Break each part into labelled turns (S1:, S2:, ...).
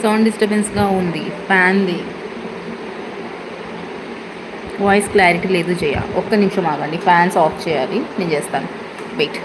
S1: Sound డిస్టర్బెన్స్గా ఉంది ఫ్యాన్ది. Voice clarity లేదు జయ. ఒక్క నిమిషం ఆగండి, ఫ్యాన్స్ ఆఫ్ చేయాలి, నేను చేస్తాను. వెయిట్.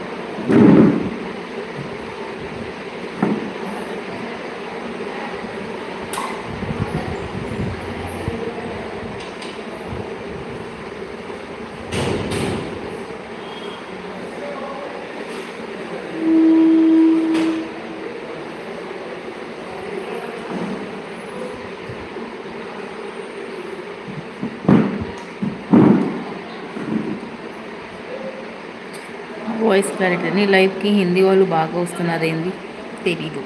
S1: Voice clarity. నీ లైవ్కి హిందీ వాళ్ళు బాగా వస్తున్నారు ఏంది తెలీదు.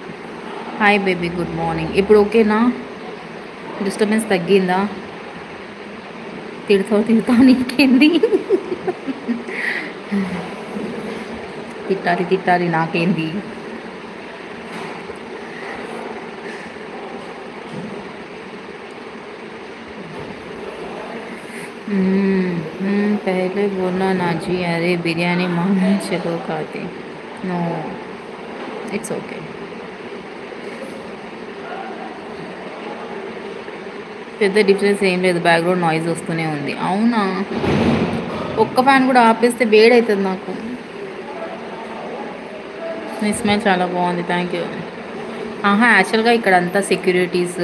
S1: Hi baby, good morning. ఇప్పుడు ఓకేనా? డిస్టర్బెన్స్ తగ్గిందా? తిడతావు నీకేంది? తిట్టాలి నాకేంది? पहले बोलना ना जी, अरे बिरयानी मांगना चलो खाते. No, it's okay. పెద్ద డిఫరెన్స్ ఏం లేదు, బ్యాక్గ్రౌండ్ నాయిస్ వస్తూనే ఉంది. అవునా? ఒక్క ఫ్యాన్ కూడా ఆపేస్తే వేడవుతుంది నాకు. మీ స్మెల్ చాలా బాగుంది, థ్యాంక్ యూ. యాక్చువల్గా ఇక్కడ అంతా సెక్యూరిటీస్,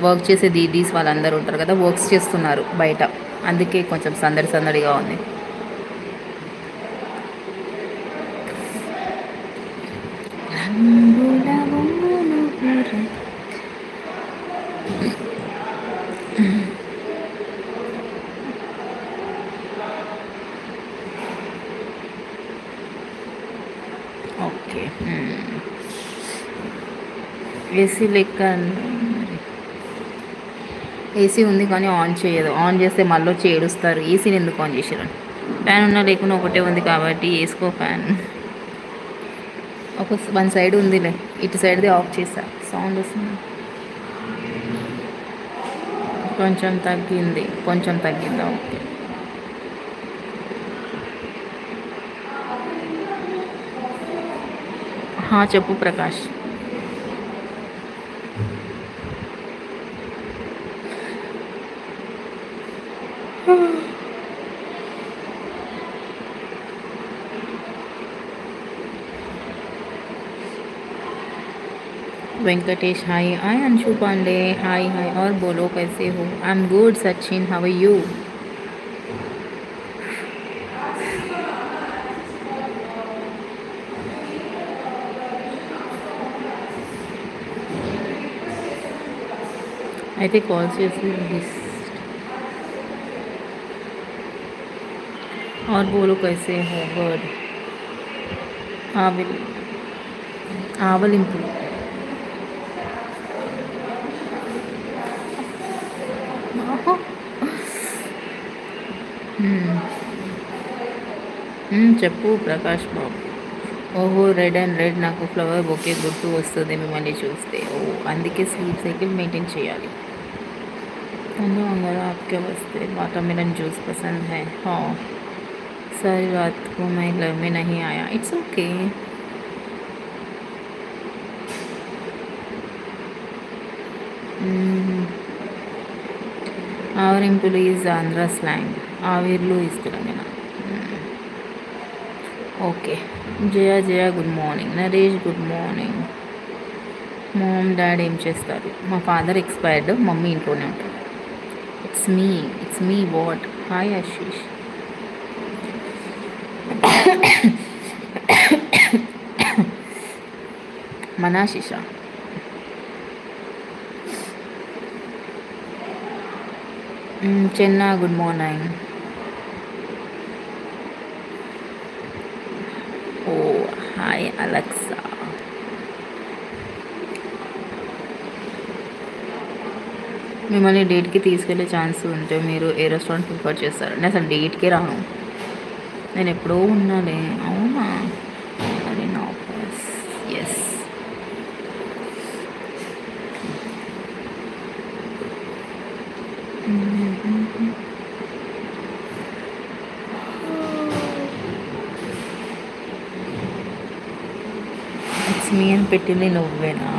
S1: వర్క్ చేసే దీదీస్ వాళ్ళందరూ ఉంటారు కదా, వర్క్స్ చేస్తున్నారు బయట, అందుకే కొంచెం సందడిగా ఉంది. ఓకే, ఏసీ లెక్క. ఏసీ ఉంది కానీ ఆన్ చేయదు. ఆన్ చేస్తే మళ్ళీ వచ్చి ఏడుస్తారు, ఏసీని ఎందుకు ఆన్ చేసారు. ఫ్యాన్ ఉన్నా లేకుండా ఒకటే ఉంది కాబట్టి వేసుకో ఫ్యాన్. వన్ సైడ్ ఉందిలే, ఇటు సైడ్ది ఆఫ్ చేసా, సౌండ్ వస్తుంది. కొంచెం తగ్గిందా? ఓకే. చెప్పు ప్రకాష్. वेंकटेश हाय. हाय अंशु पांडे, हाय. और बोलो कैसे हो? I am good Sachin, how are you? అయితే కాల్ చేసి और बोलो कैसे हो? गुड. ఆవలింపు. చెప్పు ప్రకాష్ బాబు. ఓహో, రెడ్ అండ్ రెడ్, నాకు ఫ్లవర్ బొకే గుర్తు వస్తుంది మిమ్మల్ని చూస్తే. అందుకే స్లీప్ సైకిల్ మెయింటైన్ చేయాలి. अगर आपके वास्ते वाटरमेलन जूस पसंद है? हाँ, सारी रात को मैं घर में नहीं आया. It's okay. ఆవరింపులు ఈజ్ ఆంధ్ర స్లాంగ్. ఆవిర్లు is Telangana. Okay. Jaya good morning. Naresh good morning. Mom daddy ఏం చేస్తారు? మా ఫాదర్ ఎక్స్పైర్డ్, మమ్మీ ఇంట్లోనే ఉంటారు. It's me what. Hi Ashish. మనాశిషా. చెన్నా గుడ్ మార్నింగ్. Hi Alexa. మిమ్మల్ని డేట్కి తీసుకెళ్ళే ఛాన్స్ ఉంటే మీరు ఏ రెస్టారెంట్ ప్రిఫర్ చేస్తారు? నేను అసలు డేట్కే రాను, నేను ఎప్పుడో ఉన్నాలే. అవునా? అరే నా ఎస్. ఇట్స్ మీ అని పెట్టింది నువ్వేనా?